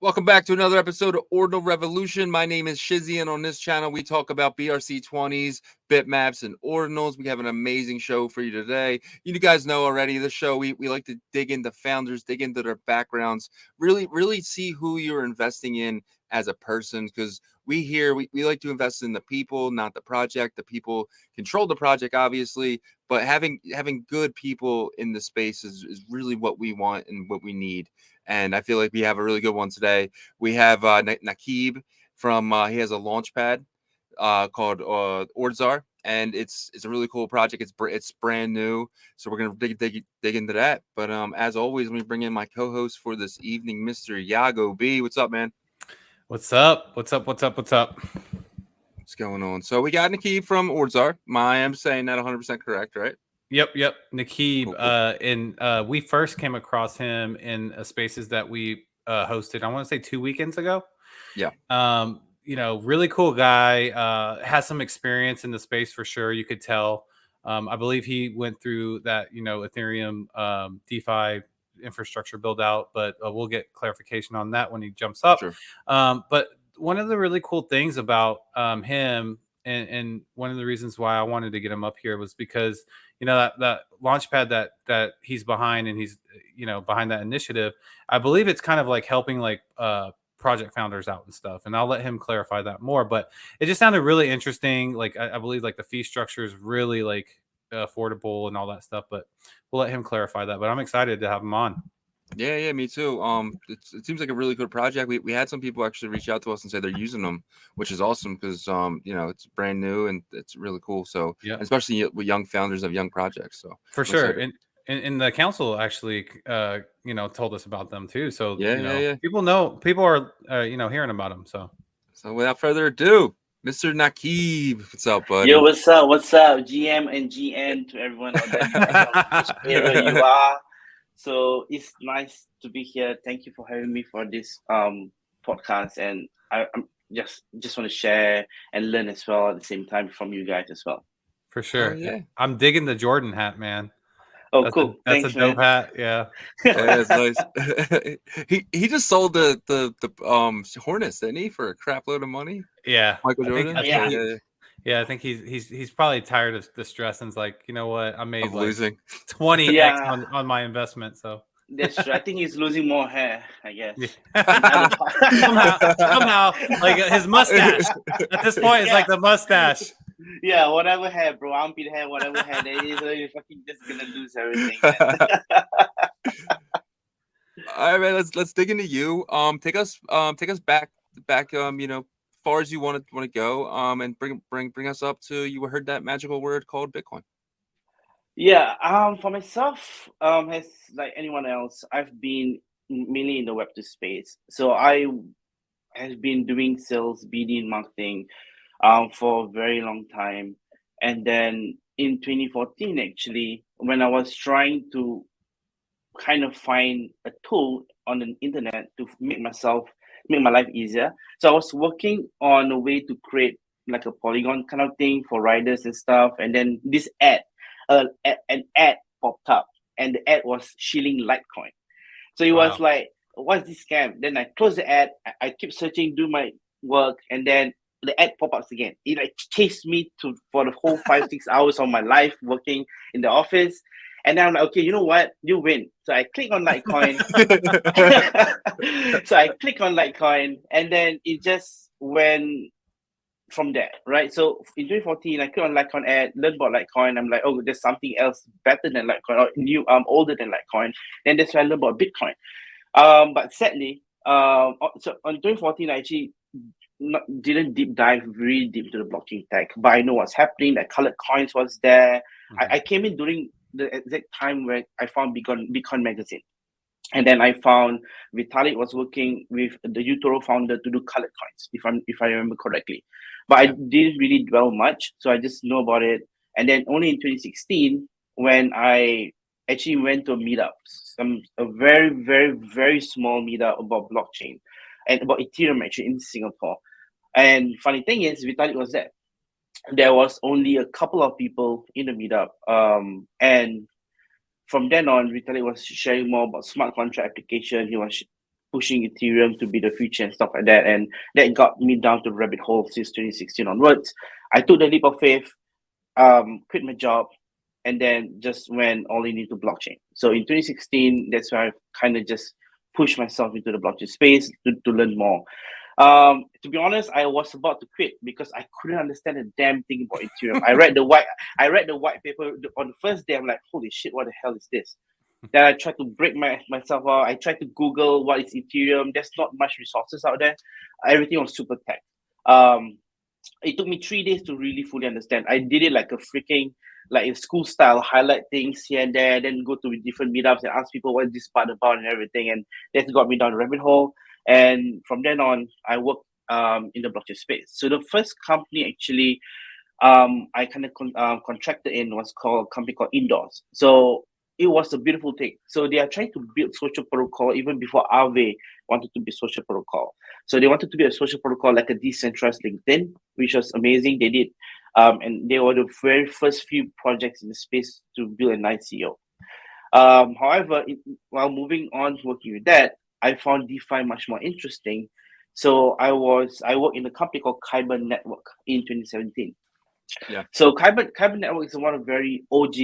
Welcome back to another episode of Ordinal Revolution. My name is Shizzy, and on this channel, we talk about BRC20s, bitmaps, and ordinals. We have an amazing show for you today. You guys know already the show. We like to dig into founders, dig into their backgrounds, really see who you're investing in as a person, because we like to invest in the people, not the project. The people control the project, obviously, but having good people in the space is really what we want and what we need. And I feel like we have a really good one today. We have Naqib from he has a Launchpad called Ordzaar, and it's a really cool project. It's brand new, so we're gonna dig into that. But as always, let me bring in my co-host for this evening, Mr. Yagobi. What's up, man? What's up? What's up? What's going on? So we got Naqib from Ordzaar. I am saying that 100% correct, right? Yep. Naqib. Cool. And we first came across him in spaces that we hosted, I want to say 2 weekends ago. Yeah. Really cool guy. Has some experience in the space for sure. You could tell. I believe he went through that, Ethereum DeFi infrastructure build out, but we'll get clarification on that when he jumps up. Sure. But one of the really cool things about him, and one of the reasons why I wanted to get him up here was because that Launchpad that he's behind, and he's behind that initiative. I believe it's kind of like helping project founders out and stuff, and I'll let him clarify that more. But it just sounded really interesting. Like I believe like the fee structure is really affordable and all that stuff. But we'll let him clarify that. But I'm excited to have him on. Yeah, me too. It seems like a really good project. We had some people actually reach out to us and say they're using them, which is awesome because it's brand new and it's really cool. So yeah, especially with young founders of young projects. So for sure. And the council actually told us about them too. So yeah. People are hearing about them. So without further ado, Mr. Naqib, what's up, buddy? Yo, what's up? What's up, GM and GN to everyone out there, wherever you are. So it's nice to be here. Thank you for having me for this podcast, and I'm just want to share and learn as well at the same time from you guys as well. For sure. Oh, yeah. I'm digging the Jordan hat, man. Oh, cool. That's Thanks, a dope man. hat. Yeah. Yeah, it's nice. he just sold the Hornets, didn't he, for a crap load of money? Yeah. Michael Jordan. I think he's probably tired of the stress, and it's like, you know what? I made losing 20x on my investment. So that's true. I think he's losing more hair, I guess. somehow, like his mustache. At this point, it's like the mustache. Yeah, whatever hair, bro. Armpit hair, whatever hair there is, you're fucking just gonna lose everything. All right, man. Let's dig into you. Take us back. Far as you want to go. And bring us up to you heard that magical word called Bitcoin. Yeah. For myself, as like anyone else, I've been mainly in the Web2 space. So I have been doing sales, BD, and marketing, for a very long time. And then in 2014, actually, when I was trying to kind of find a tool on the internet to make my life easier. So I was working on a way to create like a Polygon kind of thing for riders and stuff. And then this an ad popped up, and the ad was shilling Litecoin. So it was like, what's this scam? Then I closed the ad. I keep searching, do my work, and then the ad pop-ups again. It like chased me for the whole 5-6 hours of my life working in the office. And then I'm like, okay, you know what? You win. So I click on Litecoin. And then it just went from there, right? So in 2014, I clicked on Litecoin ad, learned about Litecoin. I'm like, oh, there's something else better than Litecoin, or older than Litecoin. Then that's why I learned about Bitcoin. But sadly, so on 2014, I actually didn't deep dive really deep into the blockchain tech, but I know what's happening. That colored coins was there. Mm-hmm. I came in during the exact time where I found Bitcoin magazine, and then I found Vitalik was working with the Utoro founder to do colored coins, if I remember correctly. But I didn't really dwell much, so I just know about it. And then only in 2016, when I actually went to a meetup, a very, very, very small meetup about blockchain and about Ethereum actually in Singapore. And funny thing is, Vitalik was there. There was only a couple of people in the meetup. And from then on, Vitalik was sharing more about smart contract application. He was pushing Ethereum to be the future and stuff like that. And that got me down to the rabbit hole since 2016 onwards. I took the leap of faith, quit my job, and then just went all in into blockchain. So in 2016, that's where I kind of just pushed myself into the blockchain space to learn more. To be honest, I was about to quit because I couldn't understand a damn thing about Ethereum. I read the white paper on the first day. I'm like, holy shit, what the hell is this? Then I tried to break myself out. I tried to Google what is Ethereum. There's not much resources out there. Everything was super tech. It took me 3 days to really fully understand. I did it like a freaking, like in school style, highlight things here and there, then go to different meetups and ask people what is this part about and everything. And that got me down the rabbit hole. And from then on, I worked in the blockchain space. So the first company actually I kind of contracted in was called a company called Indoors. So it was a beautiful thing. So they are trying to build social protocol even before Aave wanted to be social protocol. So they wanted to be a social protocol like a decentralized LinkedIn, which was amazing. They did. And they were the very first few projects in the space to build an ICO. However, while moving on working with that, I found DeFi much more interesting. So I worked in a company called Kyber Network in 2017. Yeah. So Kyber Network is one of very OG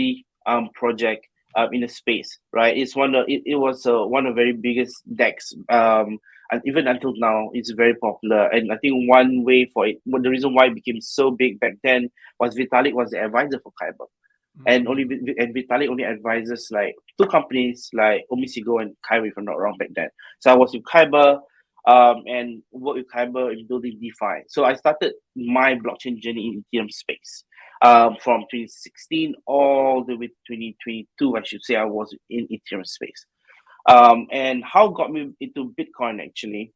project in the space, right? It's it was one of the very biggest DEX, and even until now, it's very popular. And I think one way for it, the reason why it became so big back then was Vitalik was the advisor for Kyber. And Vitalik only advises like two companies like Omisigo and Kyber, if I'm not wrong, back then. So I was with Kyber and worked with Kyber in building DeFi. So I started my blockchain journey in Ethereum space from 2016 all the way to 2022. I should say I was in Ethereum space. And how got me into Bitcoin actually,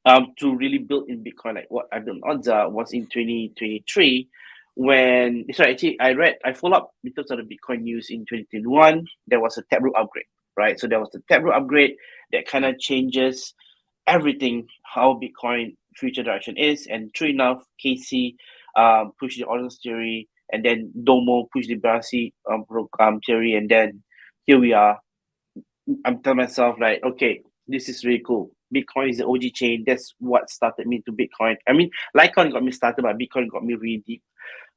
to really build in Bitcoin like what I've done Ordzaar was in 2023. I followed up in terms of the Bitcoin news in 2021. There was a Taproot upgrade, right? So there was the Taproot upgrade that kind of changes everything how Bitcoin future direction is. And true enough, Casey pushed the Ordinal theory, and then Domo pushed the BRC theory, and then here we are. I'm telling myself like, okay, this is really cool. Bitcoin is the OG chain. That's what started me to Bitcoin. I mean, Litecoin got me started, but Bitcoin got me really deep.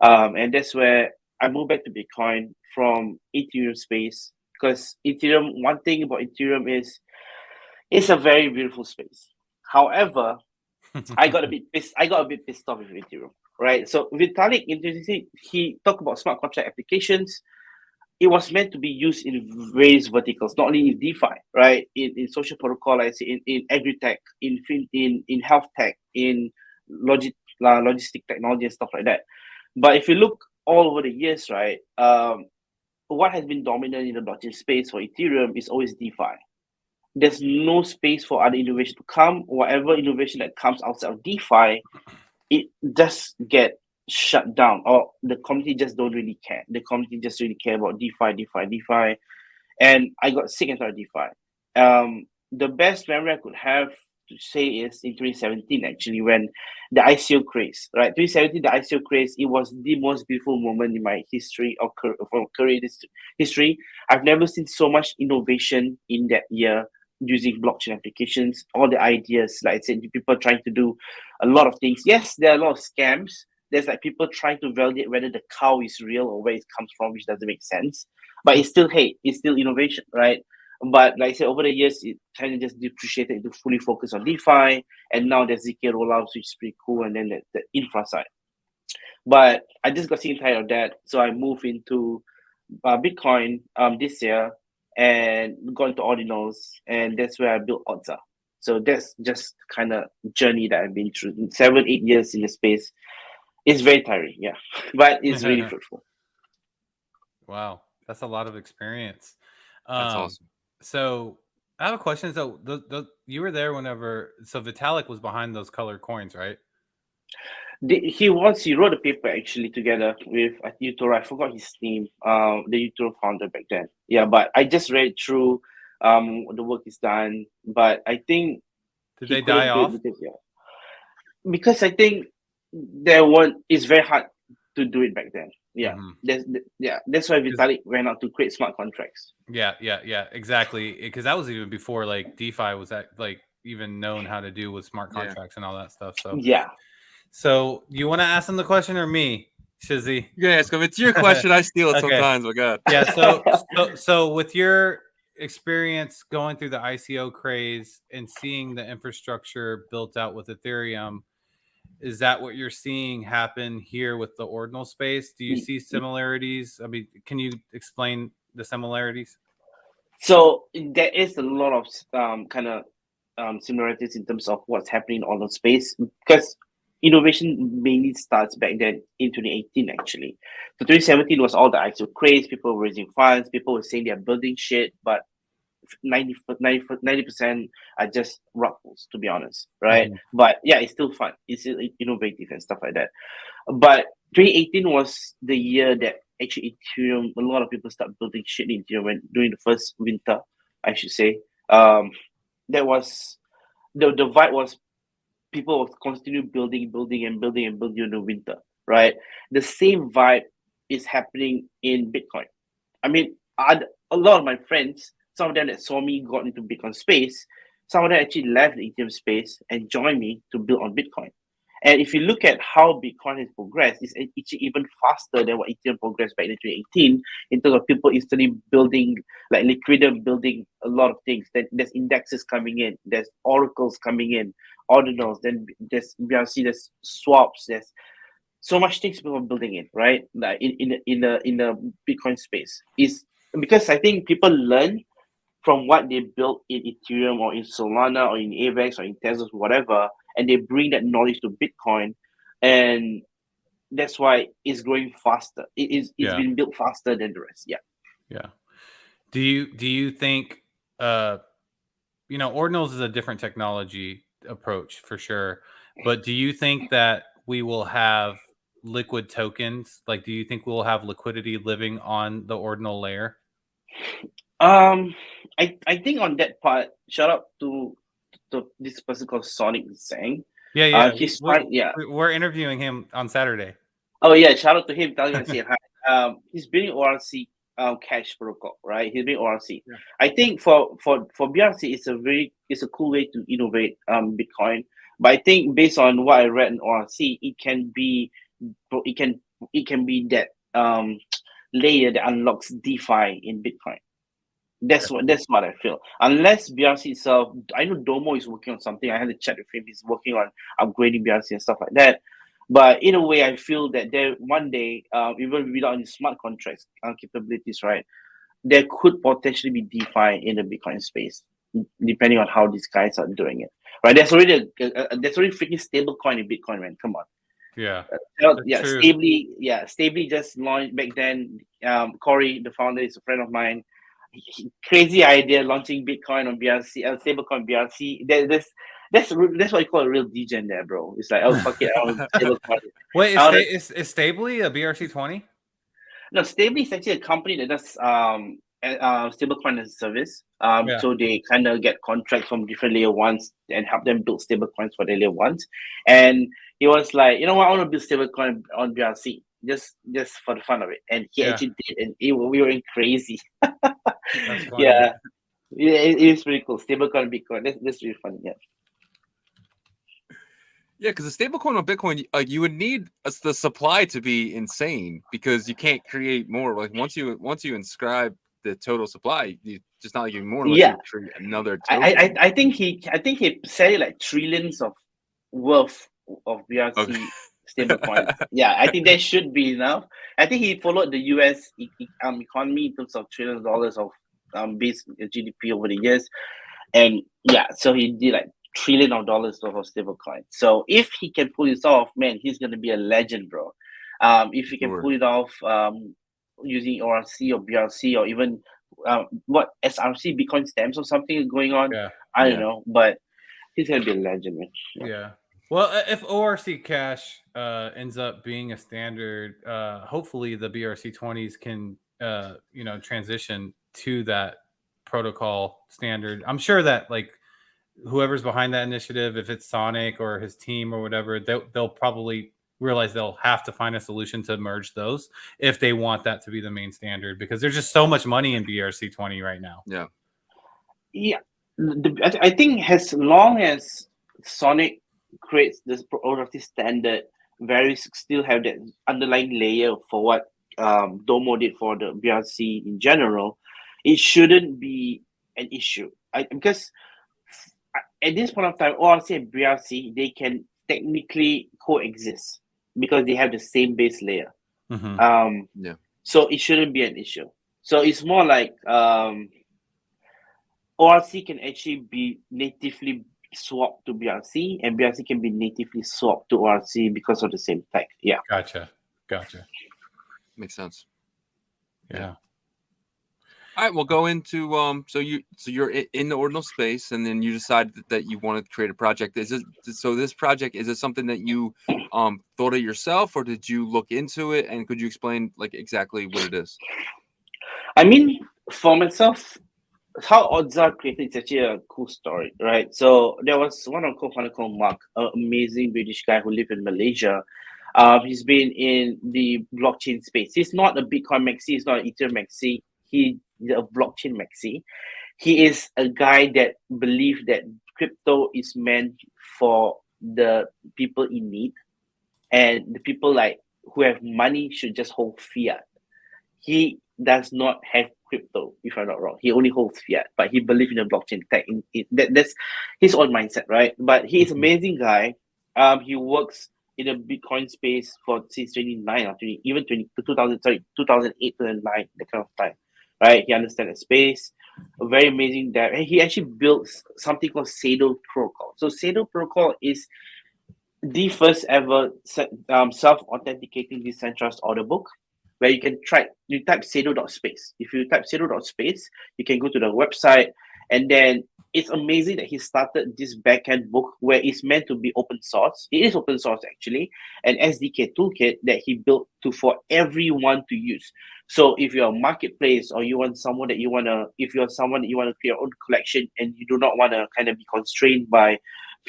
And that's where I moved back to Bitcoin from Ethereum space, because Ethereum, one thing about Ethereum is it's a very beautiful space. However, I got a bit pissed off with Ethereum, right? So Vitalik, he talked about smart contract applications. It was meant to be used in various verticals, not only in DeFi, right? In social protocol, I say in agri-tech, in health tech, in logistic technology and stuff like that. But if you look all over the years, right, what has been dominant in the blockchain space for Ethereum is always DeFi. There's no space for other innovation to come. Whatever innovation that comes outside of DeFi, it just get shut down, or the community just don't really care. The community just really care about DeFi. And I got sick and tired of DeFi. The best memory I could have to say is in 2017, actually, when the ICO craze, right? 2017, the ICO craze, it was the most beautiful moment in my history or career history. I've never seen so much innovation in that year using blockchain applications. All the ideas, like I said, people trying to do a lot of things. Yes, there are a lot of scams. There's like people trying to validate whether the cow is real or where it comes from, which doesn't make sense. But it's still it's still innovation, right? But like I said, over the years, it kind of just depreciated to fully focus on DeFi. And now there's ZK rollouts, which is pretty cool. And then the infra side. But I just got sick and tired of that. So I moved into Bitcoin this year and got into Ordinals. And that's where I built Ordzaar. So that's just kind of journey that I've been through. 7-8 years in the space. It's very tiring, yeah. But it's really fruitful. Wow. That's a lot of experience. That's awesome. So I have a question. So you were there whenever, so Vitalik was behind those colored coins, right? He wrote a paper actually together with Utoro. I forgot his name. The Utoro founder back then. Yeah, but I just read through. The work is done, but I think did they die off? Because I think it's very hard to do it back then. Yeah, that's why Vitalik went out to create smart contracts. Yeah, exactly. Because that was even before like DeFi was even known how to do with smart Yeah. contracts and all that stuff. So Yeah. So you want to ask them the question or me, Shizzy? You can ask them. It's your question. I steal it Okay. sometimes. Oh God. Yeah. So with your experience going through the ICO craze and seeing the infrastructure built out with Ethereum, is that what you're seeing happen here with the ordinal space? Do you see similarities? I mean, can you explain the similarities? So there is a lot of kind of similarities in terms of what's happening on the space, because innovation mainly starts back then in 2018 actually. So 2017 was all the ICO craze, people were raising funds, people were saying they're building shit, but 90% are just ruffles, to be honest, right? But yeah, it's still fun, it's still innovative and stuff like that. But 2018 was the year that actually Ethereum, a lot of people start building shit in Ethereum during the first winter, I should say. That was the vibe was people was continue building in the winter, right? The same vibe is happening in Bitcoin. I mean, a lot of my friends, some of them that saw me got into Bitcoin space, some of them actually left the Ethereum space and joined me to build on Bitcoin. And if you look at how Bitcoin has progressed, it's even faster than what Ethereum progressed back in 2018 in terms of people instantly building, like Liquidum building a lot of things. Then there's indexes coming in, there's oracles coming in, ordinals, then there's BRC, there's swaps, there's so much things people are building in, right? Like in the Bitcoin space. Is because I think people learn from what they built in Ethereum or in Solana or in AVAX or in Tezos, whatever, and they bring that knowledge to Bitcoin, and that's why it's growing faster. It's been built faster than the rest. Yeah. Do you think ordinals is a different technology approach for sure, but do you think that we will have liquid tokens? Like, do you think we'll have liquidity living on the ordinal layer? I think on that part, shout out to this person called Sonic Zhang. Yeah. We're interviewing him on Saturday. Oh yeah, shout out to him. Telling him to say hi. He's building ORC cash protocol, right? He's building ORC. Yeah. I think for BRC, it's a cool way to innovate Bitcoin. But I think based on what I read in ORC, it can be that layer that unlocks DeFi in Bitcoin. That's what I feel. Unless BRC itself, I know Domo is working on something. I had to chat with him. He's working on upgrading BRC and stuff like that. But in a way, I feel that there one day, even without any smart contracts capabilities, right, there could potentially be DeFi in the Bitcoin space, depending on how these guys are doing it. Right? There's already freaking stable coin in Bitcoin, man. Come on. Yeah. Stably just launched back then. Corey, the founder, is a friend of mine. Crazy idea launching Bitcoin on BRC, stablecoin BRC. That's what you call a real degen there, bro. It's like, oh fuck it, stablecoin. Wait, is Stably a BRC20? No, Stably is actually a company that does stablecoin as a service. So they kind of get contracts from different layer ones and help them build stablecoins for their layer ones. And he was like, you know what, I want to build stablecoin on BRC. Just for the fun of it, and he actually did, and we were crazy. Yeah, it is pretty cool. Stablecoin Bitcoin, that's really funny. Yeah, because the stablecoin on Bitcoin, you would need the supply to be insane, because you can't create more. Like once you inscribe the total supply, you just not getting more unless you create another token. I think he said it like trillions of worth of BRC stablecoins. Yeah, I think that should be enough. I think he followed the US economy in terms of trillions of dollars of base GDP over the years, and so he did like $1 trillion of stablecoin. So if he can pull this off, man, he's gonna be a legend, bro. If he can pull it off using ORC or BRC or even what SRC Bitcoin stamps or something going on, I don't know, but he's gonna be a legend, man. Yeah. Well, if ORC Cash ends up being a standard, hopefully the BRC20s can transition to that protocol standard. I'm sure that like whoever's behind that initiative, if it's Sonic or his team or whatever, they'll probably realize they'll have to find a solution to merge those if they want that to be the main standard, because there's just so much money in BRC20 right now. Yeah. I think as long as Sonic creates this productive standard, still have that underlying layer for what Domo did for the BRC in general, it shouldn't be an issue. Because at this point of time, ORC and BRC, they can technically coexist because they have the same base layer. Yeah. So it shouldn't be an issue. So it's more like ORC can actually be natively swapped to BRC, and BRC can be natively swapped to ORC because of the same tech. Yeah. Gotcha. Makes sense. Yeah. All right, we'll go into so you're in the ordinal space, and then you decide that you want to create a project. Is it so? This project, is it something that you thought of yourself, or did you look into it? And could you explain like exactly what it is? I mean, for myself, how Ordzaar created is actually a cool story, right? So there was one of co-founder called Mark, an amazing British guy who lived in Malaysia. He's been in the blockchain space. He's not a Bitcoin maxi, he's not an Ethereum maxi. He's a blockchain maxi. He is a guy that believes that crypto is meant for the people in need, and the people like who have money should just hold fiat. He does not have crypto, if I'm not wrong. He only holds fiat, but he believes in the blockchain tech. That's his own mindset, right? But he's an amazing guy. He works in the Bitcoin space for since 2009 or 2008, 2009, that kind of time, right? He understands the space. A very amazing guy. And he actually built something called Sado Protocol. So Sado Protocol is the first ever self-authenticating decentralized order book, where you can you type sado.space. If you type sado.space, you can go to the website, and then it's amazing that he started this backend book where it's meant to be open source. It is open source actually, an SDK toolkit that he built for everyone to use. So if you're a marketplace, or if you're someone that you want to create your own collection, and you do not want to kind of be constrained by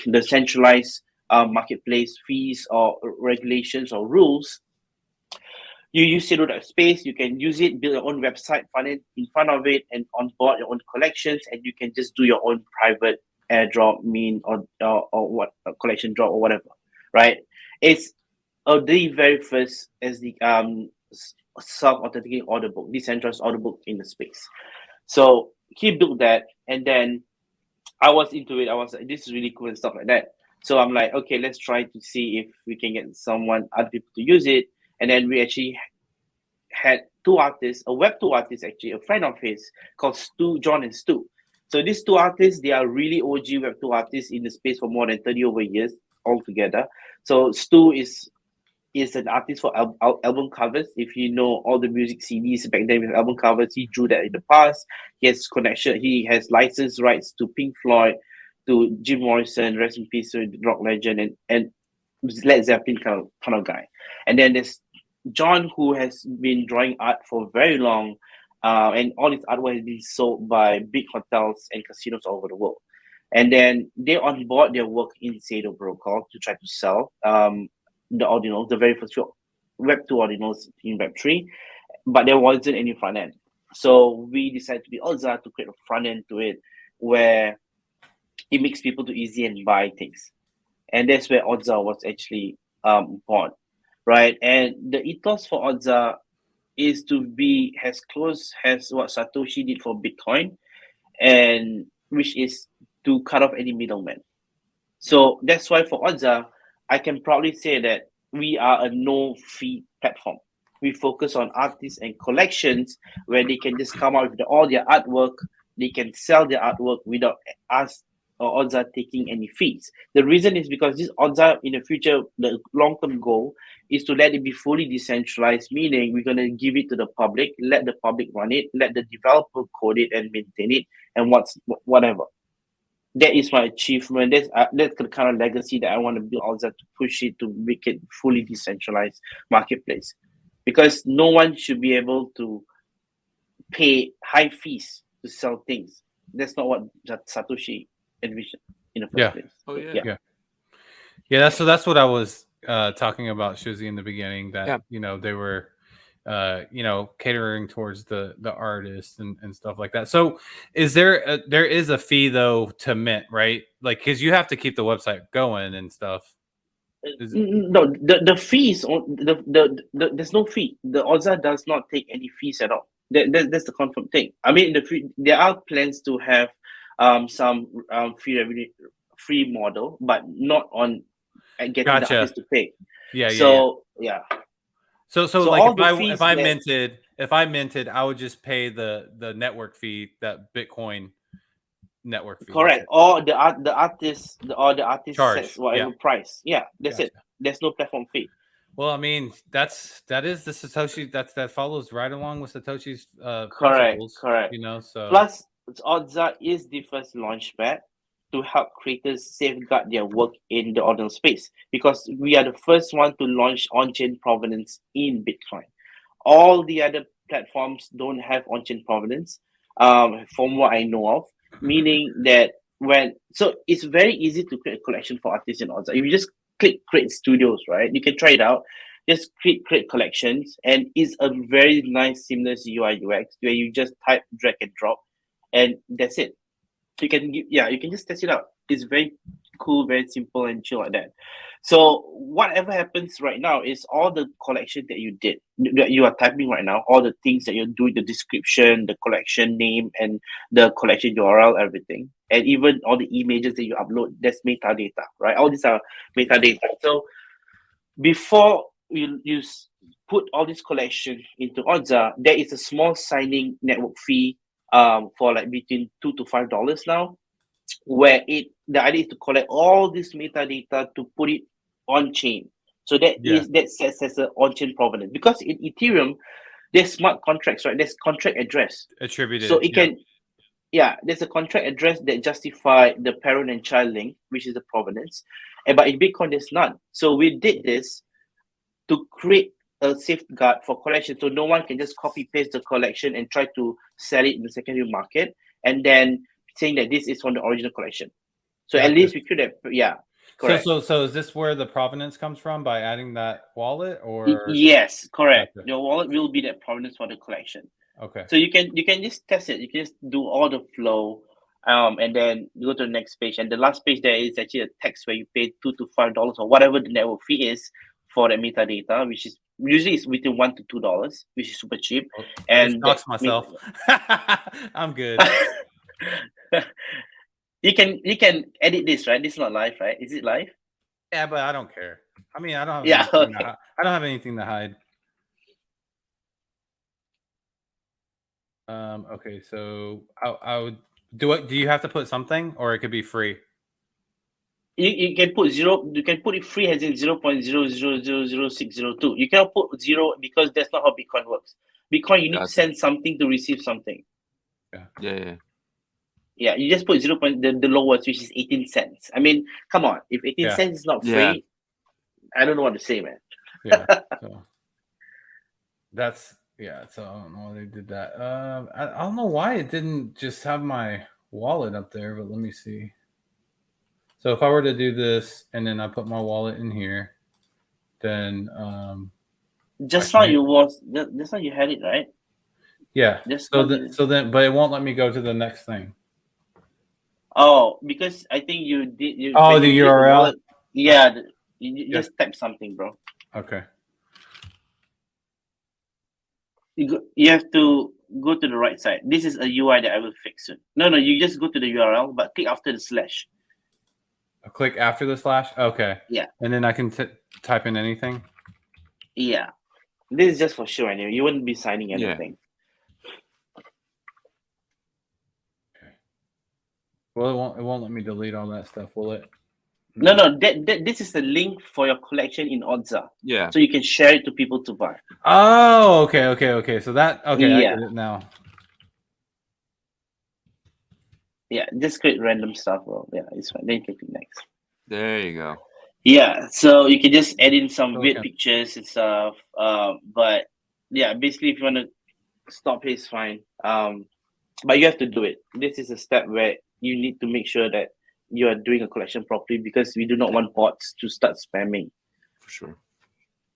the centralized marketplace fees or regulations or rules, you use Sado.space, you can use it, build your own website, find it in front of it, and onboard your own collections, and you can just do your own private airdrop, or what collection drop or whatever, right? It's the very first as the self-authenticating order book, decentralized order book in the space. So he built that, and then I was into it. I was like, this is really cool and stuff like that. So I'm like, okay, let's try to see if we can get other people to use it. And then we actually had two artists, a Web 2 artist actually, a friend of his called John and Stu. So these two artists, they are really OG Web 2 artists in the space for more than 30 over years altogether. So Stu is an artist for album covers. If you know all the music CDs back then with album covers, he drew that in the past. He has connection. He has license rights to Pink Floyd, to Jim Morrison, rest in peace, rock legend, and Led Zeppelin kind of guy. And then there's John, who has been drawing art for very long, and all his artwork has been sold by big hotels and casinos all over the world. And then they onboard their work in Sado Protocol to try to sell the ordinals, the very first Web 2 ordinals in Web 3, but there wasn't any front end. So we decided to be Ordzaar to create a front end to it, where it makes people too easy and buy things. And that's where Ordzaar was actually born, right? And the ethos for Ordzaar is to be as close as what Satoshi did for Bitcoin, and which is to cut off any middleman. So that's why for Ordzaar, I can proudly say that we are a no-fee platform. We focus on artists and collections where they can just come out with all their artwork. They can sell their artwork without us or Ordzaar taking any fees. The reason is because this Ordzaar in the future, the long-term goal is to let it be fully decentralized, meaning we're going to give it to the public, let the public run it, let the developer code it and maintain it, and whatever. That is my achievement. That's the kind of legacy that I want to build Ordzaar, to push it, to make it fully decentralized marketplace. Because no one should be able to pay high fees to sell things. That's not what Satoshi envisioned in the first place. Oh Yeah. That's what I was talking about, Shizzy, in the beginning. That they were catering towards the artists and stuff like that. So there is a fee though to mint, right? Like, because you have to keep the website going and stuff. No, the fees on there's no fee. The Ordzaar does not take any fees at all. That's the confirmed thing. I mean, there are plans to have some free model, but not on getting the Gotcha. artist to pay. Yeah. So So all like the fees if I minted, I would just pay the network fee, that Bitcoin network fee. correct. Or the artist Charge, sets whatever price. Yeah, that's Gotcha. it. There's no platform fee. Well, I mean, that is the Satoshi that follows right along with Satoshi's Correct. principles. So Plus, Ordzaar is the first launchpad to help creators safeguard their work in the ordinal space, because we are the first one to launch on-chain provenance in Bitcoin. All the other platforms don't have on-chain provenance, from what I know of, meaning that so it's very easy to create a collection for artists in Ordzaar. If you just click create studios, right? You can try it out. Just create collections, and it's a very nice seamless UI UX where you just type, drag and drop, and that's it. You can just test it out. It's very cool, very simple and chill like that. So whatever happens right now is all the collection that you did, that you are typing right now, all the things that you're doing, the description, the collection name, and the collection URL, everything, and even all the images that you upload, that's metadata, right? All these are metadata. So before you put all this collection into Ordzaar, there is a small signing network fee for like between $2 to $5 now, where the idea is to collect all this metadata to put it on chain. So that sets as an on-chain provenance. Because in Ethereum, there's smart contracts, right? There's contract address attributed. So it can there's a contract address that justify the parent and child link, which is the provenance. But in Bitcoin, there's none. So we did this to create a safeguard for collection, so no one can just copy paste the collection and try to sell it in the secondary market and then saying that this is from the original collection. So at least we could have, correct. So is this where the provenance comes from, by adding that wallet, or? Yes, correct. Gotcha. Your wallet will be the provenance for the collection. Okay. So you can just test it. You can just do all the flow, and then go to the next page. And the last page there is actually a text where you pay $2 to $5 or whatever the network fee is for the metadata, which is usually it's between $1 to $2, which is super cheap. And I myself. I'm good. You can edit this, right? This is not live, right? Is it live? Yeah, but I don't care. I mean, I don't have I don't have anything to hide. Okay, so I would do it. Do you have to put something, or it could be free? You can put zero. You can put it free as in 0.000602. You cannot put zero because that's not how Bitcoin works. Bitcoin, you need to send something to receive something. Yeah. You just put the lowest, which is 18 cents. I mean, come on. If 18 cents is not free, I don't know what to say, man. Yeah. So that's So I don't know why they did that. I don't know why it didn't just have my wallet up there, but let me see. So if I were to do this and then I put my wallet in here, then just now you had it, right? Yeah. So then, but it won't let me go to the next thing. Oh, because I think you did. The URL. You just type something, bro. Okay. You have to go to the right side. This is a UI that I will fix soon. No, you just go to the URL, but click after the slash. I'll click after the slash? Okay. Yeah. And then I can type in anything? Yeah. This is just for sure. Anyway. You wouldn't be signing anything. Okay. Well, it won't let me delete all that stuff, will it? No. This is the link for your collection in Ordzaar. Yeah. So you can share it to people to buy. Oh, okay. So that I get it now. Yeah, just create random stuff. Well, yeah, it's fine. Then you can click next. There you go. Yeah, so you can just add in some weird pictures and stuff. But yeah, basically, if you want to stop here, it's fine. But you have to do it. This is a step where you need to make sure that you are doing a collection properly, because we do not want bots to start spamming. For sure.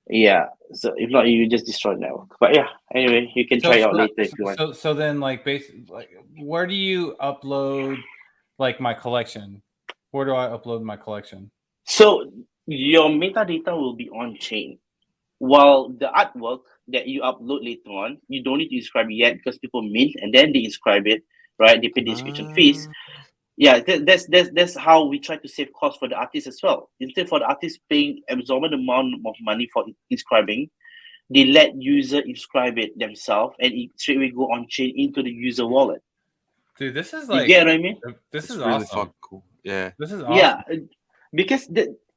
Yeah. So if not, you just destroy the network. But yeah, anyway, you can try it out later if you want. So then, like, basically, like, where do you upload, like, my collection? Where do I upload my collection? So your metadata will be on chain, while the artwork that you upload later on, you don't need to inscribe it yet because people mint and then they inscribe it, right? They pay the inscription fees. Yeah, that's how we try to save costs for the artist as well. Instead for the artist paying exorbitant amount of money for inscribing, they let user inscribe it themselves and it straight away go on chain into the user wallet. Dude, this is You like, get what I mean? this It's is really awesome. fucking cool. Yeah. This is awesome. Yeah, because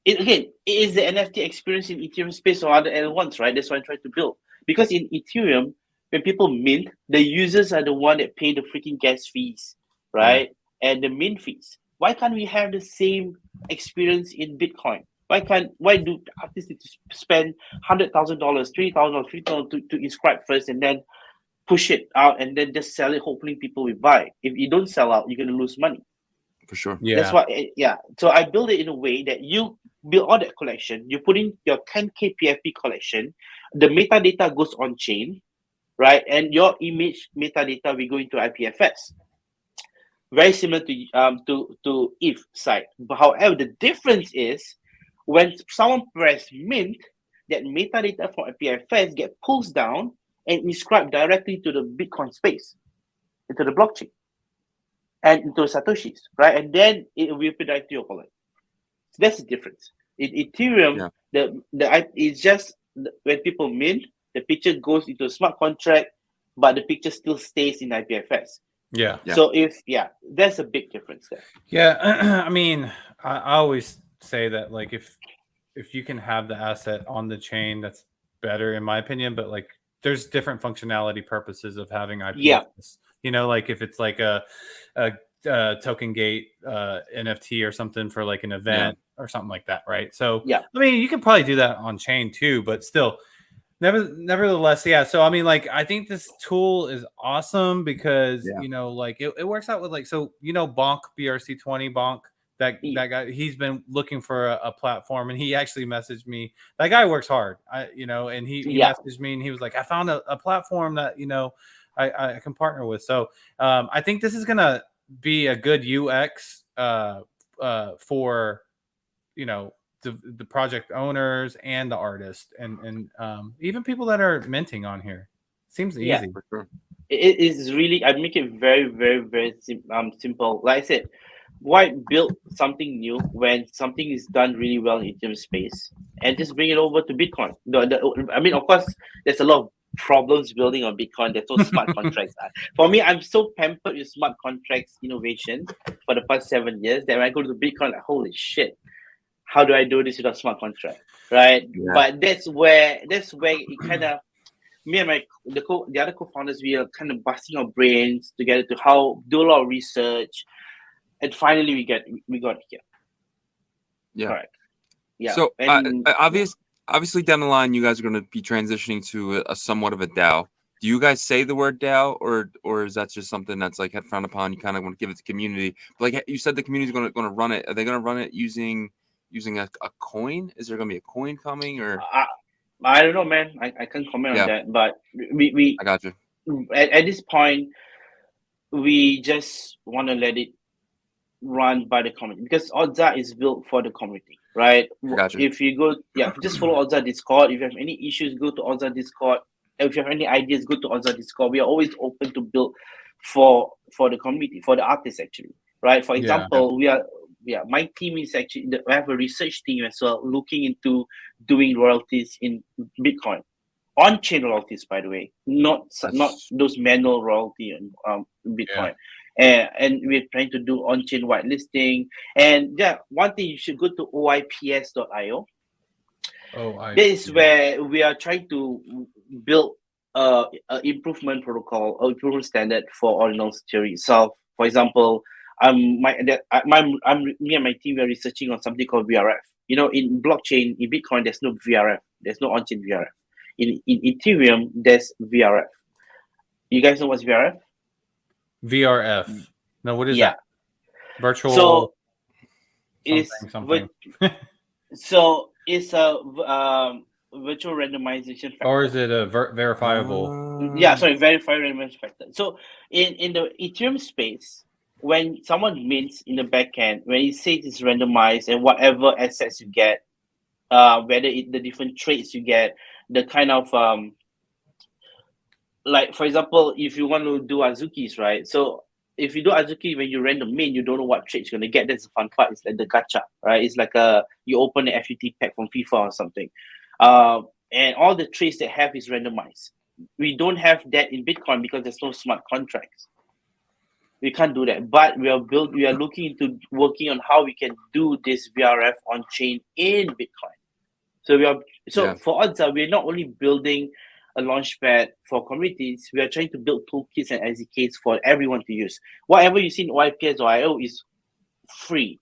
it is the NFT experience in Ethereum space or other L1s, right? That's what I'm trying to build. Because in Ethereum, when people mint, the users are the one that pay the freaking gas fees, right? And the mint fees. Why can't we have the same experience in Bitcoin? Why do artists need to spend $100,000, $3,000, $50,000 to inscribe first and then push it out and then just sell it? Hopefully, people will buy. If you don't sell out, you're gonna lose money. For sure. Yeah. That's why, yeah. So I build it in a way that you build all that collection. You put in your 10K PFP collection. The metadata goes on chain, right? And your image metadata will go into IPFS. Very similar to if site. But however, the difference is when someone press mint, that metadata from IPFS get pulled down and inscribed directly to the Bitcoin space, into the blockchain, and into Satoshis, right? And then it will be directly to your wallet. So that's the difference. In Ethereum, it's just when people mint, the picture goes into a smart contract, but the picture still stays in IPFS. Yeah. So that's a big difference there. Yeah. I mean, I always say that, like, if you can have the asset on the chain, that's better in my opinion. But like, there's different functionality purposes of having IPFS. Yeah. You know, like if it's like a token gate NFT or something for like an event or something like that, right? So yeah, I mean, you can probably do that on chain too, but still, nevertheless, yeah. So I mean, like, I think this tool is awesome because you know, like it works out with, like, so you know, Bonk BRC20 Bonk. That guy, he's been looking for a platform, and he actually messaged me. That guy works hard, and he messaged me, and he was like, I found a platform that I can partner with. So I think this is gonna be a good UX for the project owners and the artists and even people that are minting on here. Seems easy. For sure. It is really, I make it very, very, very simple. Like I said, why build something new when something is done really well in Ethereum space and just bring it over to Bitcoin? I mean, of course, there's a lot of problems building on Bitcoin. There's no smart contracts. For me, I'm so pampered with smart contracts innovation for the past 7 years that when I go to Bitcoin, like, holy shit, how do I do this without smart contract? Right? Yeah. But that's where it kind of, me and the other co-founders, we are kind of busting our brains together to how do a lot of research, and finally we got here. Yeah. Correct. Yeah. So obviously down the line, you guys are going to be transitioning to a somewhat of a DAO. Do you guys say the word DAO, or is that just something that's like frowned upon? You kind of want to give it to the community, but like you said, the community is going to run it. Are they going to run it using a coin? Is there going to be a coin coming, or? I don't know, man. I can't comment on that, but we I got you. At this point, we just want to let it run by the community because Ordzaar is built for the community, right? Gotcha. If you go, just follow Ordzaar Discord. If you have any issues, go to Ordzaar Discord. If you have any ideas, go to Ordzaar Discord. We are always open to build for the community, for the artists, actually, right? For example, my team is actually, we have a research team as well looking into doing royalties in Bitcoin, on-chain royalties, by the way, not those manual royalty in Bitcoin. And we're trying to do on-chain whitelisting. And one thing, you should go to oips.io. That is where we are trying to build an improvement protocol, or improvement standard for Ordinals theory itself. For example, me and my team are researching on something called VRF. You know, in blockchain, in Bitcoin, there's no VRF. There's no on-chain VRF. In Ethereum, there's VRF. You guys know what's VRF? VRF. No, what is that? Virtual. So something. So it's a virtual randomization factor. Or is it a verifiable? Yeah, sorry, verified randomization factor. So in the Ethereum space, when someone mints in the backend, when it says it's randomized and whatever assets you get, whether the different traits you get, the kind of like for example, if you want to do Azuki's, right? So if you do Azuki when you random mint, you don't know what traits you're gonna get. That's the fun part. It's like the gacha, right? It's like you open an FUT pack from FIFA or something. And all the traits they have is randomized. We don't have that in Bitcoin because there's no smart contracts. We can't do that. But we are looking into working on how we can do this VRF on chain in Bitcoin. So for Ordzaar, we're not only building a launchpad for communities, we are trying to build toolkits and SDKs for everyone to use. Whatever you see in YPS or IO is free.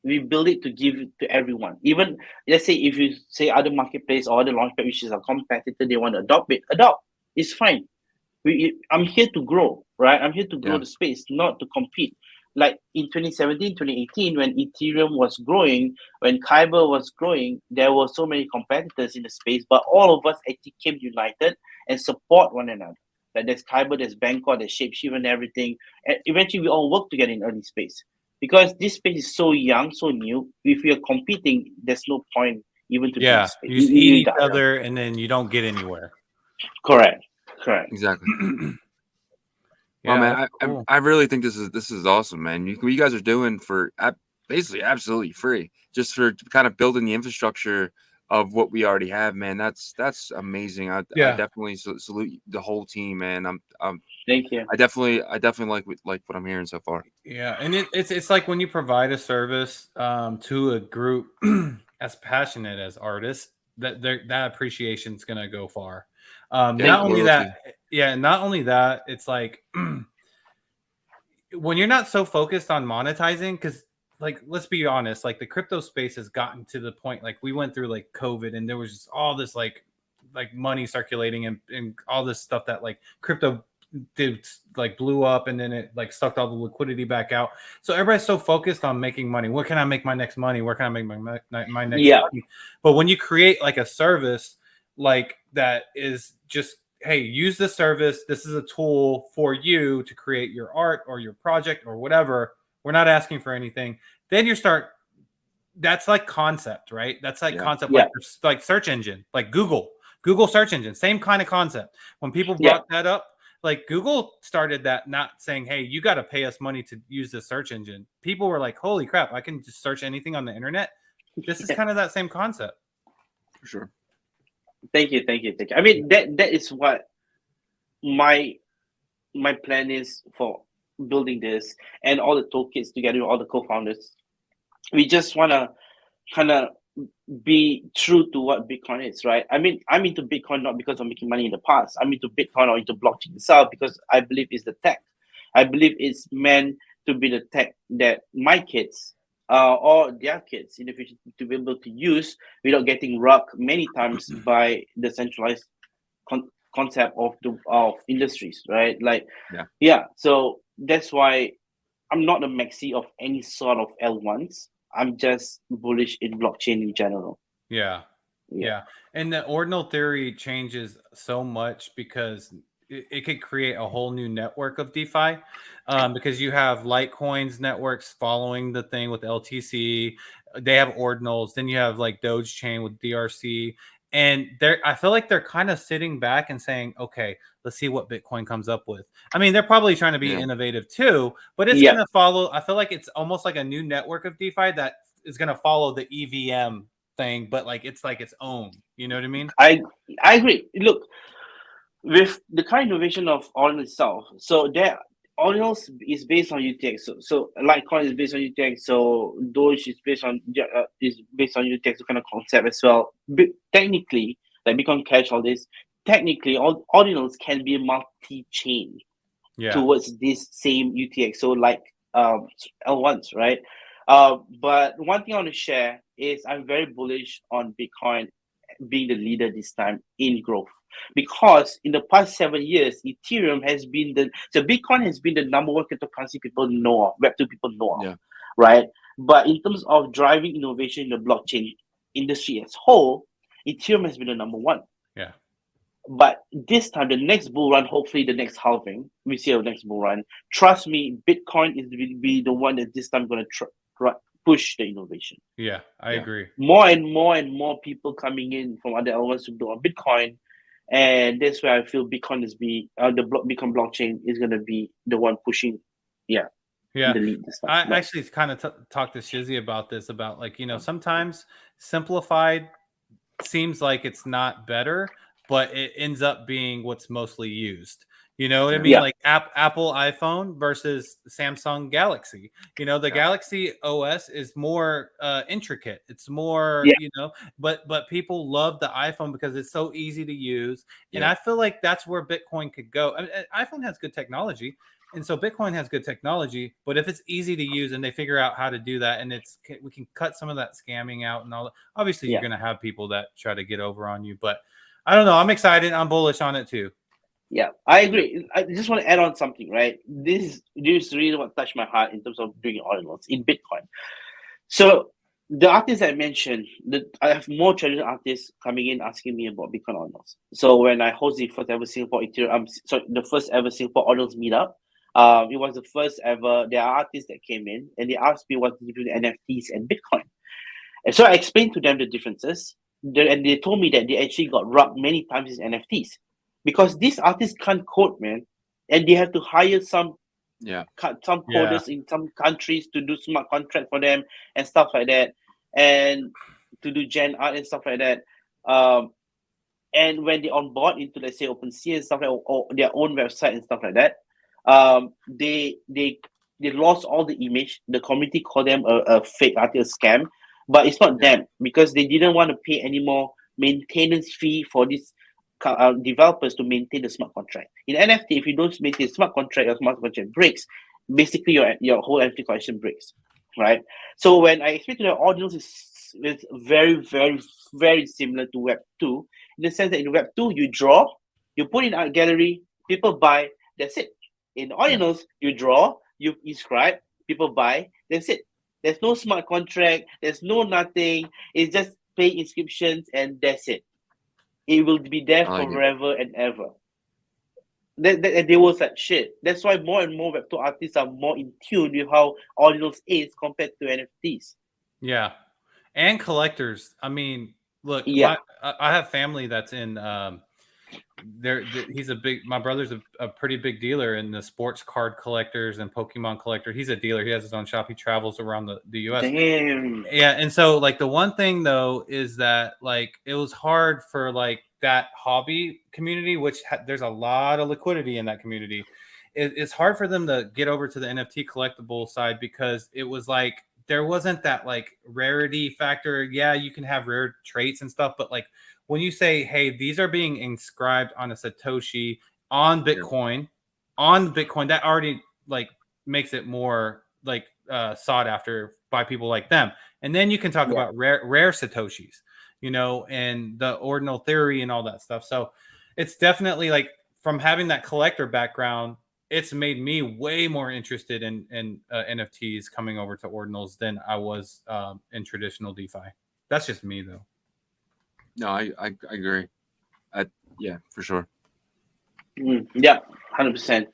We build it to give it to everyone. Even let's say if you say other marketplace or other launchpad which is a competitor, they want to adopt it, adopt. It's fine. I'm here to grow, right? I'm here to grow the space, not to compete. Like in 2017, 2018, when Ethereum was growing, when Kyber was growing, there were so many competitors in the space, but all of us actually came united and support one another. Like there's Kyber, there's Bangkok, there's Shapeshift and everything. And eventually we all work together in early space. Because this space is so young, so new, if we are competing, there's no point even to do this space. You just eat each other and then you don't get anywhere. Correct. Exactly. Yeah, man, cool. I really think this is awesome, man. You guys are doing for basically absolutely free, just for kind of building the infrastructure of what we already have, man. That's amazing. I definitely salute the whole team, man. Thank you. I definitely like what I'm hearing so far. Yeah, and it's like when you provide a service to a group as passionate as artists, that appreciation is gonna go far. Not only that, it's like when you're not so focused on monetizing, because like let's be honest, like the crypto space has gotten to the point, like we went through like COVID and there was just all this like money circulating and all this stuff that like crypto did like blew up and then it like sucked all the liquidity back out. So everybody's so focused on making money. Where can I make my next money? Where can I make my next money? But when you create like a service like that is just, hey, use this service. This is a tool for you to create your art or your project or whatever. We're not asking for anything. Then you start. That's like concept, right? That's like concept, like search engine, like Google search engine, same kind of concept. When people brought that up, like Google started that, not saying, hey, you got to pay us money to use this search engine. People were like, holy crap, I can just search anything on the internet. This is kind of that same concept. For sure. Thank you. I mean, that is what my plan is for building this and all the toolkits together with all the co-founders. We just want to kind of be true to what Bitcoin is, right? I mean, I'm into Bitcoin not because I'm making money in the past. I'm into Bitcoin or into blockchain itself because I believe it's the tech. I believe it's meant to be the tech that my kids or their kids in the future to be able to use without getting rocked many times by the centralized concept of industries, right? Like, so that's why I'm not a maxi of any sort of L1s. I'm just bullish in blockchain in general. Yeah. And the ordinal theory changes so much because it could create a whole new network of DeFi because you have Litecoin's networks following the thing with LTC. They have ordinals. Then you have like Doge Chain with DRC. And I feel like they're kind of sitting back and saying, okay, let's see what Bitcoin comes up with. I mean, they're probably trying to be innovative too, but it's going to follow. I feel like it's almost like a new network of DeFi that is going to follow the EVM thing, but like it's own. You know what I mean? I agree. Look, with the current innovation of Ordinal itself, so there Ordinals is based on UTX. So Litecoin is based on UTX. So Doge is based on UTX kind of concept as well. But technically, like Bitcoin Cash, all this, technically, all Ordinals can be multi-chain towards this same UTX. So like L1s, right? But one thing I want to share is I'm very bullish on Bitcoin being the leader this time in growth. Because in the past 7 years, Ethereum has been Bitcoin has been the number one cryptocurrency people know of, Web2 people know of, right? But in terms of driving innovation in the blockchain industry as whole, Ethereum has been the number one. Yeah. But this time, the next bull run, hopefully the next halving, we see the next bull run. Trust me, Bitcoin is will be the one that this time going to push the innovation. Yeah, I agree. More and more people coming in from other elements to do on Bitcoin, and that's where I feel Bitcoin is Bitcoin blockchain is going to be the one pushing. Yeah. Yeah, the lead this time. I But actually kind of talked to Shizzy about this, about like, sometimes simplified seems like it's not better, but it ends up being what's mostly used. You know what I mean? Yeah. Like Apple iPhone versus Samsung Galaxy. The Galaxy OS is more intricate. It's more, but people love the iPhone because it's so easy to use. And I feel like that's where Bitcoin could go. I mean, iPhone has good technology. And so Bitcoin has good technology, but if it's easy to use and they figure out how to do that, and we can cut some of that scamming out and all that. Obviously, you're going to have people that try to get over on you, but I don't know. I'm excited. I'm bullish on it too. Yeah, I agree. I just want to add on something, right? This is really what touched my heart in terms of doing ordinals in Bitcoin. So the artists I mentioned, I have more traditional artists coming in asking me about Bitcoin ordinals. So when I host the first ever Singapore the first ever Singapore ordinals meetup, it was the first ever. There are artists that came in and they asked me what's the difference between NFTs and Bitcoin. And so I explained to them the differences, and they told me that they actually got robbed many times in NFTs because these artists can't code, man, and they have to hire some coders in some countries to do smart contract for them and stuff like that, and to do gen art and stuff like that. And when they onboard into, let's say, OpenSea and stuff like, or their own website and stuff like that, they lost all the image. The community called them a fake artist scam, but it's not them because they didn't want to pay any more maintenance fee for these developers to maintain the smart contract. In NFT, if you don't maintain smart contract, your smart contract breaks. Basically, your whole NFT collection breaks, right? So when I explain to the audience, it's very, very, very similar to Web 2 in the sense that in Web 2, you draw, you put in art gallery, people buy, that's it. In Ordinals, you draw, you inscribe, people buy, that's it. There's no smart contract, there's no nothing. It's just pay inscriptions and that's it. It will be there forever and ever. They was like shit. That's why more and more Web2 artists are more in tune with how Ordinals is compared to NFTs. Yeah. And collectors. I mean, look, I have family that's in my brother's a pretty big dealer in the sports card collectors and Pokemon collector. He's a dealer. He has his own shop. He travels around the US. Damn. Yeah. And so like the one thing though is that like it was hard for like that hobby community, which there's a lot of liquidity in that community. It's hard for them to get over to the NFT collectible side because it was like there wasn't that like rarity factor. Yeah, you can have rare traits and stuff, but like when you say, hey, these are being inscribed on a Satoshi on Bitcoin, that already like makes it more like sought after by people like them. And then you can talk about rare Satoshis, and the ordinal theory and all that stuff. So it's definitely like from having that collector background, it's made me way more interested in NFTs coming over to ordinals than I was in traditional DeFi. That's just me though. No, I agree. Yeah, for sure. Yeah, 100%.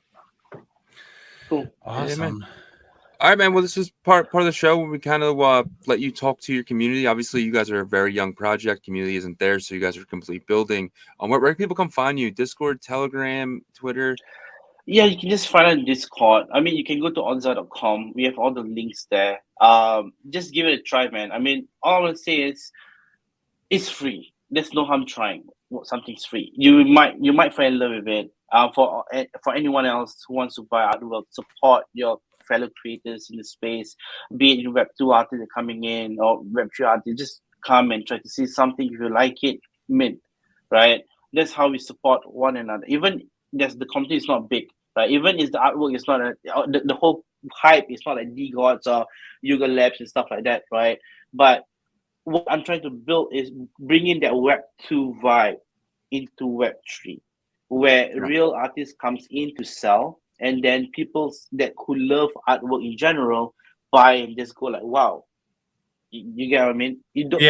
Cool. Awesome. Yeah, man. All right, man. Well, this is part of the show where we kind of let you talk to your community. Obviously, you guys are a very young project. Community isn't there, so you guys are complete building. Where can people come find you? Discord, Telegram, Twitter? Yeah, you can just find out Discord. I mean, you can go to ordzaar.com. We have all the links there. Just give it a try, man. I mean, all I want to say is it's free. There's no harm trying. Something's free. You might fall in love with it. For anyone else who wants to buy artwork, support your fellow creators in the space, be it in Web2 artists coming in or Web3 artists, just come and try to see something. If you like it, mint, right? That's how we support one another. Even the community is not big, right? Even if the artwork is not the whole hype is not like D-Gods or Yuga Labs and stuff like that, right? But what I'm trying to build is bringing that Web2 vibe into Web3, where real artists comes in to sell, and then people that who love artwork in general buy and just go like, wow. You get what I mean? You don't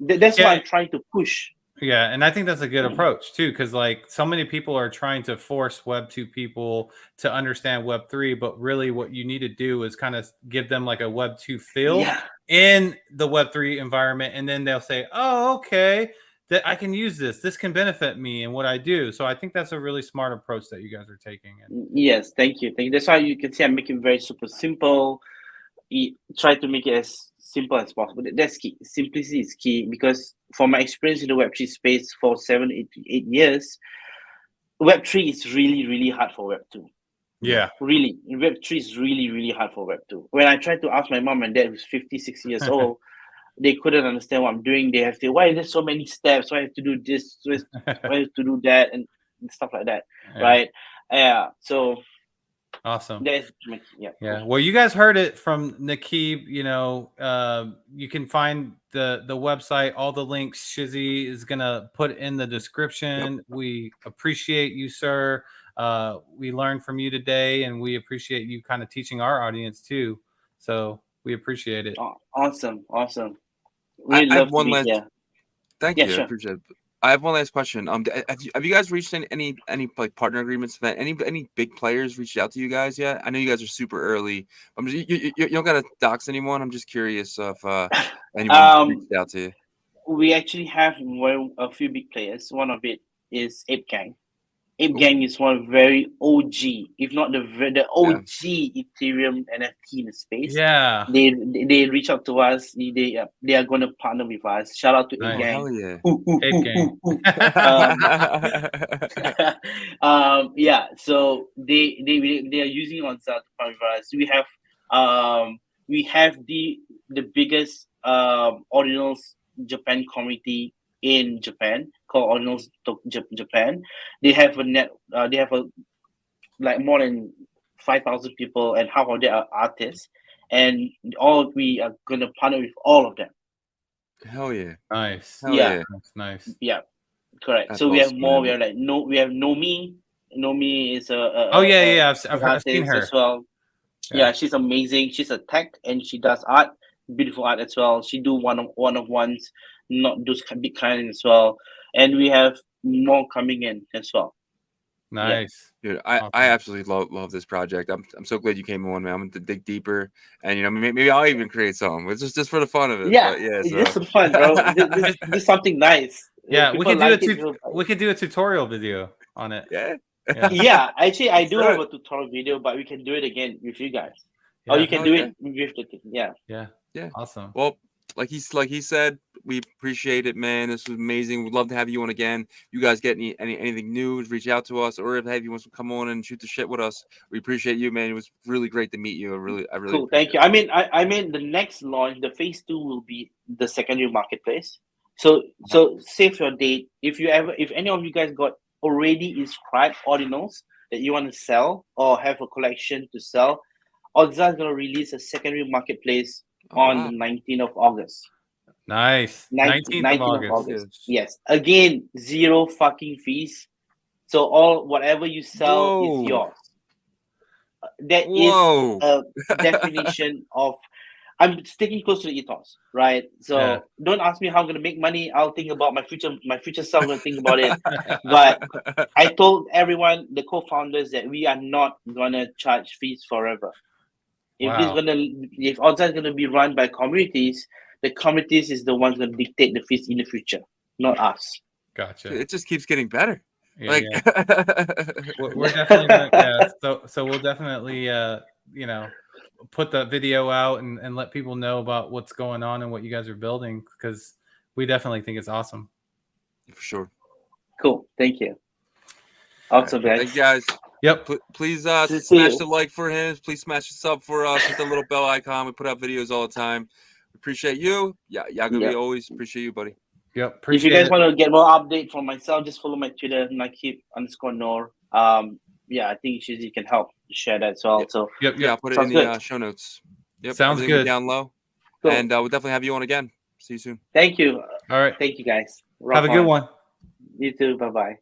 That's what I'm trying to push. Yeah, and I think that's a good approach too, because like so many people are trying to force Web 2 people to understand Web 3, but really what you need to do is kind of give them like a Web 2 feel in the Web 3 environment, and then they'll say, "Oh, okay, that I can use this. This can benefit me in what I do." So I think that's a really smart approach that you guys are taking. Yes, thank you. That's why you can see I'm making very super simple. Try to make it as simple as possible. That's key. Simplicity is key, because for my experience in the Web3 space for 8 years, Web3 is really, really hard for Web2. Yeah. Really. Web3 is really, really hard for Web2. When I tried to ask my mom and dad, who's 50, 60 years old, they couldn't understand what I'm doing. They have to, why is there so many steps? Why I have to do this? Why I have to do that? And stuff like that. Right? Yeah. So awesome. Yeah. Well, you guys heard it from Naqib. You know, you can find the website, all the links Shizzy is gonna put in the description. Yep. We appreciate you, sir. We learned from you today, and we appreciate you kind of teaching our audience too. So we appreciate it. Awesome. I have one last. Thank you. Sure. I appreciate it. I have one last question. Have you guys reached any like partner agreements? That any big players reached out to you guys yet? I know you guys are super early. You don't got to dox anyone. I'm just curious if anyone reached out to you. We actually have a few big players. One of it is Ape Gang. Ape Gang is one very OG, if not the OG Ethereum NFT in the space. Yeah, they reach out to us. They are going to partner with us. Shout out to Ape Gang. Hell yeah. Ape Gang. Yeah. So they are using Ordzaar to partner with us. We have the biggest Ordinals Japan community in Japan called Ordinals Japan. They have like more than 5,000 people, and half of them are artists, and we are gonna partner with all of them. Hell yeah! Nice. That's nice. Yeah, correct. That's so we awesome, have more. man. We have Nomi. Nomi is I've seen her as well. Yeah, she's amazing. She's a tech and she does art, beautiful art as well. She do one-of-ones, not those big clients as well. And we have more coming in as well. Nice. Dude, I absolutely love this project. I'm so glad you came on, man. I'm going to dig deeper, and maybe I'll even create some. It's just for the fun of it. Yeah, but yeah, it's just for fun, bro. This something nice. Yeah, we can do a tutorial video on it. Yeah. Actually, I do have a tutorial video, but we can do it again with you guys. Or you can do it with the team. Yeah. Awesome. Well, like he said, we appreciate it, man. This was amazing. We'd love to have you on again. You guys get anything new, reach out to us, or if you want to come on and shoot the shit with us, we appreciate you, man. It was really great to meet you. I really cool. Thank you. I mean, the next launch, the phase 2 will be the secondary marketplace. So save your date. If any of you guys got already inscribed ordinals that you want to sell or have a collection to sell, Ordzaar is going to release a secondary marketplace on the 19th of August. Nice. 19th of August. Yes. Again, 0 fucking fees. So whatever you sell is yours. That is a definition of. I'm sticking close to the ethos, right? So don't ask me how I'm gonna make money. I'll think about my future self. I'm gonna think about it. But I told everyone, the co-founders, that we are not gonna charge fees forever. If Ordzaar is gonna be run by communities, the communities is the ones gonna dictate the fees in the future, not us. Gotcha. It just keeps getting better. We're definitely gonna, so we'll definitely put the video out and let people know about what's going on and what you guys are building, because we definitely think it's awesome. For sure. Cool. Thank you. Awesome, guys. Thank you, guys. Yep. Please smash the like for him. Please smash the sub for us. Hit the little bell icon. We put out videos all the time. Appreciate you. Yagobi, always appreciate you, buddy. Yep. If you guys want to get more update from myself, just follow my Twitter, Naqib_Noor. I think Shizzy can help share that as well. So I'll put it in the show notes. Yep. Sounds good. Down low. Cool. And we'll definitely have you on again. See you soon. Thank you. All right. Thank you, guys. Have a good one. You too. Bye-bye.